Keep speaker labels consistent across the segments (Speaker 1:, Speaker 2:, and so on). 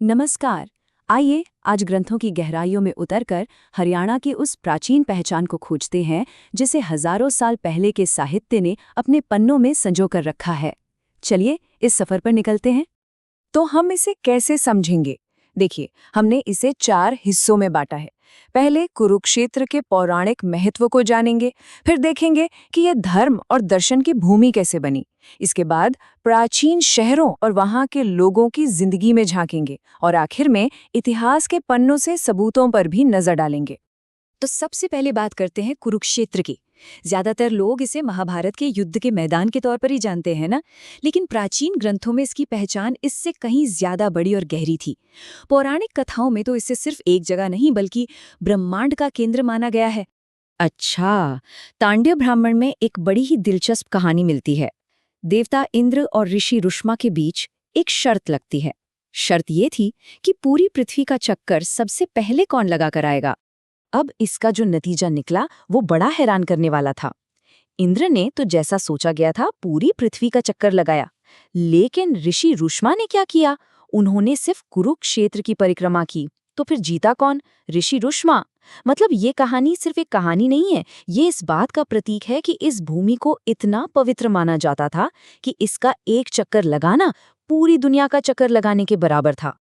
Speaker 1: नमस्कार। आइए आज ग्रंथों की गहराइयों में उतरकर हरियाणा की उस प्राचीन पहचान को खोजते हैं जिसे हजारों साल पहले के साहित्य ने अपने पन्नों में संजो कर रखा है। चलिए इस सफर पर निकलते हैं। तो हम इसे कैसे समझेंगे? देखिए, हमने इसे 4 हिस्सों में बांटा है। पहले कुरुक्षेत्र के पौराणिक महत्व को जानेंगे, फिर देखेंगे कि यह धर्म और दर्शन की भूमि कैसे बनी। इसके बाद प्राचीन शहरों और वहां के लोगों की जिंदगी में झांकेंगे और आखिर में इतिहास के पन्नों से सबूतों पर भी नजर डालेंगे। तो सबसे पहले बात करते हैं कुरुक्षेत्र की। ज्यादातर लोग इसे महाभारत के युद्ध के मैदान के तौर पर ही जानते हैं ना, लेकिन प्राचीन ग्रंथों में इसकी पहचान इससे कहीं ज्यादा बड़ी और गहरी थी। पौराणिक कथाओं में तो इसे सिर्फ एक जगह नहीं बल्कि ब्रह्मांड का केंद्र माना गया है। अच्छा, तांडव ब्राह्मण में एक बड़ी ही दिलचस्प कहानी मिलती है। देवता इंद्र और ऋषि रुष्मा के बीच एक शर्त लगती है। शर्त ये थी कि पूरी पृथ्वी का चक्कर सबसे पहले कौन लगा कर आएगा। अब इसका जो नतीजा निकला वो बड़ा हैरान करने वाला था। इंद्र ने तो जैसा सोचा गया था पूरी पृथ्वी का चक्कर लगाया, लेकिन ऋषि रुष्मा ने क्या किया? उन्होंने सिर्फ कुरुक्षेत्र की परिक्रमा की। तो फिर जीता कौन? ऋषि रुष्मा। मतलब ये कहानी सिर्फ एक कहानी नहीं है, ये इस बात का प्रतीक है कि इस भूमि को इतना पवित्र माना जाता था कि इसका एक चक्कर लगाना पूरी दुनिया का चक्कर लगाने के बराबर था।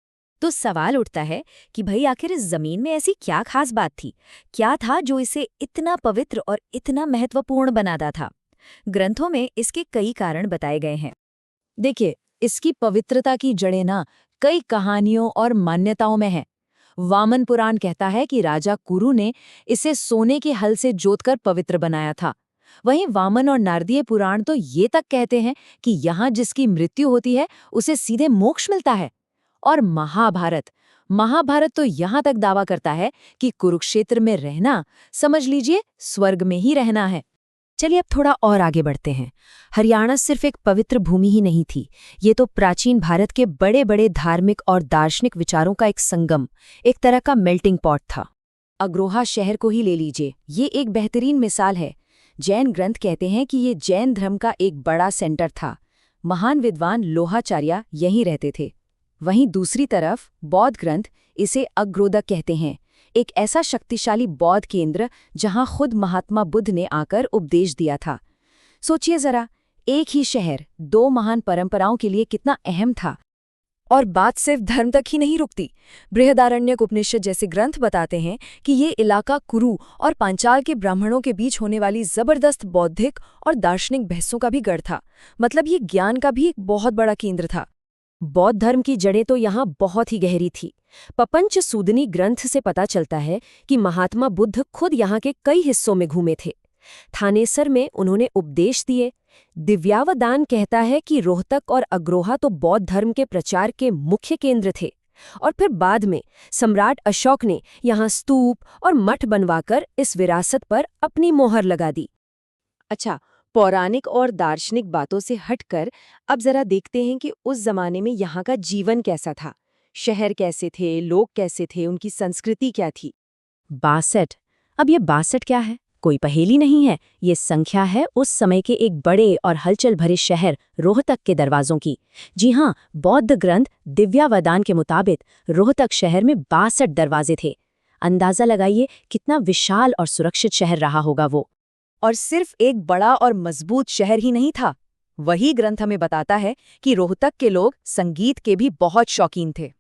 Speaker 1: तो सवाल उठता है कि भाई आखिर इस जमीन में ऐसी क्या खास बात थी, क्या था जो इसे इतना पवित्र और इतना महत्वपूर्ण बनाता था? ग्रंथों में इसके कई कारण बताए गए हैं। देखिए, इसकी पवित्रता की जड़ें ना कई कहानियों और मान्यताओं में है। वामन पुराण कहता है कि राजा कुरु ने इसे सोने के हल से जोतकर पवित्र बनाया था। वहीं वामन और नारदीय पुराण तो ये तक कहते हैं कि यहाँ जिसकी मृत्यु होती है उसे सीधे मोक्ष मिलता है। और महाभारत महाभारत तो यहाँ तक दावा करता है कि कुरुक्षेत्र में रहना समझ लीजिए स्वर्ग में ही रहना है। चलिए अब थोड़ा और आगे बढ़ते हैं। हरियाणा सिर्फ एक पवित्र भूमि ही नहीं थी, ये तो प्राचीन भारत के बड़े बड़े धार्मिक और दार्शनिक विचारों का एक संगम, एक तरह का मेल्टिंग पॉट था। अग्रोहा शहर को ही ले लीजिए, ये एक बेहतरीन मिसाल है। जैन ग्रंथ कहते हैं कि ये जैन धर्म का एक बड़ा सेंटर था। महान विद्वान लोहाचार्य यहीं रहते थे। वहीं दूसरी तरफ बौद्ध ग्रंथ इसे अग्रोदक कहते हैं, एक ऐसा शक्तिशाली बौद्ध केंद्र जहां खुद महात्मा बुद्ध ने आकर उपदेश दिया था। सोचिए जरा, एक ही शहर दो महान परंपराओं के लिए कितना अहम था। और बात सिर्फ धर्म तक ही नहीं रुकती। बृहदारण्यक उपनिषद जैसे ग्रंथ बताते हैं कि ये इलाका कुरु और पांचाल के ब्राह्मणों के बीच होने वाली जबरदस्त बौद्धिक और दार्शनिक बहसों का भी गढ़ था। मतलब ये ज्ञान का भी एक बहुत बड़ा केंद्र था। बौद्ध धर्म की जड़ें तो यहाँ बहुत ही गहरी थी। पपंच सूदनी ग्रंथ से पता चलता है कि महात्मा बुद्ध खुद यहाँ के कई हिस्सों में घूमे थे। थानेसर में उन्होंने उपदेश दिए। दिव्यावदान कहता है कि रोहतक और अग्रोहा तो बौद्ध धर्म के प्रचार के मुख्य केंद्र थे। और फिर बाद में सम्राट अशोक ने यहाँ स्तूप और मठ बनवाकर इस विरासत पर अपनी मोहर लगा दी। अच्छा, पौराणिक और दार्शनिक बातों से हटकर अब जरा देखते हैं कि उस जमाने में यहाँ का जीवन कैसा था। शहर कैसे थे, लोग कैसे थे, उनकी संस्कृति क्या थी। 62। अब ये 62 क्या है? कोई पहेली नहीं है, ये संख्या है उस समय के एक बड़े और हलचल भरे शहर रोहतक के दरवाजों की। जी हाँ, बौद्ध ग्रंथ दिव्यावदान के मुताबिक रोहतक शहर में 62 दरवाजे थे। अंदाजा लगाइए कितना विशाल और सुरक्षित शहर रहा होगा वो। और सिर्फ एक बड़ा और मजबूत शहर ही नहीं था, वही ग्रंथ हमें बताता है कि रोहतक के लोग संगीत के भी बहुत शौकीन थे।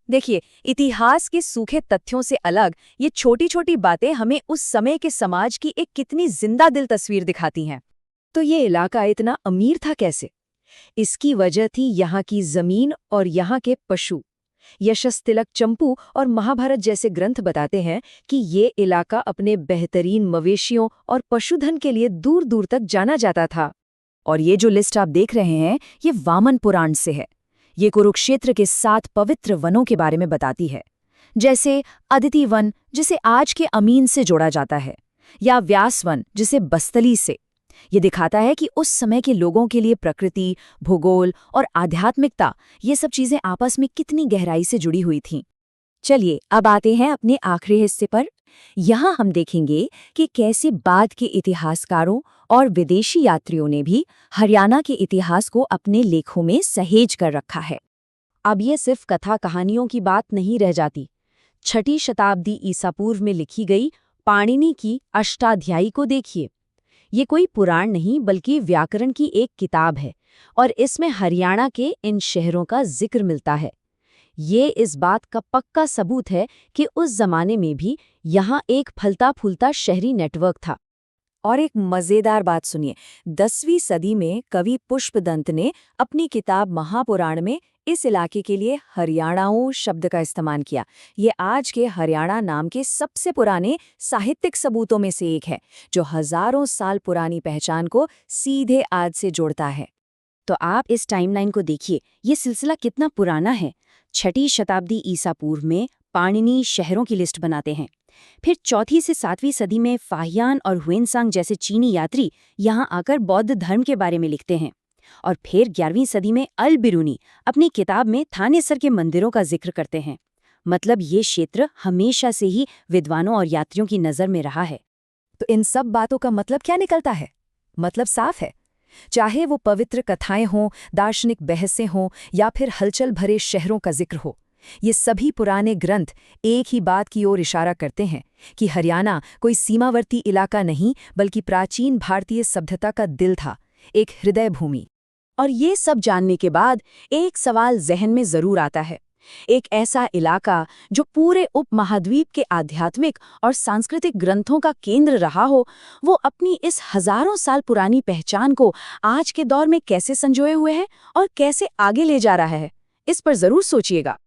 Speaker 1: देखिए, इतिहास के सूखे तथ्यों से अलग ये छोटी छोटी बातें हमें उस समय के समाज की एक कितनी जिंदा दिल तस्वीर दिखाती हैं। तो ये इलाका इतना अमीर था कैसे? इसकी वजह थी यहाँ की जमीन और यहाँ के पशु। यशस्तिलक चंपू और महाभारत जैसे ग्रंथ बताते हैं कि ये इलाका अपने बेहतरीन मवेशियों और पशुधन के लिए दूर दूर तक जाना जाता था। और ये जो लिस्ट आप देख रहे हैं, ये वामन पुराण से है। ये कुरुक्षेत्र के 7 पवित्र वनों के बारे में बताती है, जैसे अदिति वन जिसे आज के अमीन से जोड़ा जाता है, या व्यास वन जिसे बस्तली से। ये दिखाता है कि उस समय के लोगों के लिए प्रकृति, भूगोल और आध्यात्मिकता, ये सब चीजें आपस में कितनी गहराई से जुड़ी हुई थीं। चलिए अब आते हैं अपने आखिरी हिस्से पर। यहाँ हम देखेंगे कि कैसे बाद के इतिहासकारों और विदेशी यात्रियों ने भी हरियाणा के इतिहास को अपने लेखों में सहेज कर रखा है। अब ये सिर्फ कथा कहानियों की बात नहीं रह जाती। 6ठी शताब्दी ईसा पूर्व में लिखी गई पाणिनि की अष्टाध्यायी को देखिए। ये कोई पुराण नहीं बल्कि व्याकरण की एक किताब है और इसमें हरियाणा के इन शहरों का जिक्र मिलता है। ये इस बात का पक्का सबूत है कि उस जमाने में भी यहाँ एक फलता फूलता शहरी नेटवर्क था। और एक मजेदार बात सुनिए, 10वीं सदी में कवि पुष्पदंत ने अपनी किताब महापुराण में इस इलाके के लिए हरियाणाऊ शब्द का इस्तेमाल किया। ये आज के हरियाणा नाम के सबसे पुराने साहित्यिक सबूतों में से एक है, जो हजारों साल पुरानी पहचान को सीधे आज से जोड़ता है। तो आप इस टाइमलाइन को देखिए, ये सिलसिला कितना पुराना है। 6ठी शताब्दी ईसा पूर्व में पाणिनि शहरों की लिस्ट बनाते हैं। फिर 4ठी से 7वीं सदी में फाहियान और हुएनसांग जैसे चीनी यात्री यहाँ आकर बौद्ध धर्म के बारे में लिखते हैं। और फिर 11वीं सदी में अल बिरूनी अपनी किताब में थानेसर के मंदिरों का जिक्र करते हैं। मतलब ये क्षेत्र हमेशा से ही विद्वानों और यात्रियों की नज़र में रहा है। तो इन सब बातों का मतलब क्या निकलता है? मतलब साफ है, चाहे वो पवित्र कथाएं हों, दार्शनिक बहसें हों या फिर हलचल भरे शहरों का जिक्र हो, ये सभी पुराने ग्रंथ एक ही बात की ओर इशारा करते हैं कि हरियाणा कोई सीमावर्ती इलाका नहीं बल्कि प्राचीन भारतीय सभ्यता का दिल था, एक हृदय भूमि। और ये सब जानने के बाद एक सवाल जहन में जरूर आता है। एक ऐसा इलाका जो पूरे उपमहाद्वीप के आध्यात्मिक और सांस्कृतिक ग्रंथों का केंद्र रहा हो, वो अपनी इस हजारों साल पुरानी पहचान को आज के दौर में कैसे संजोए हुए है और कैसे आगे ले जा रहा है, इस पर जरूर सोचिएगा।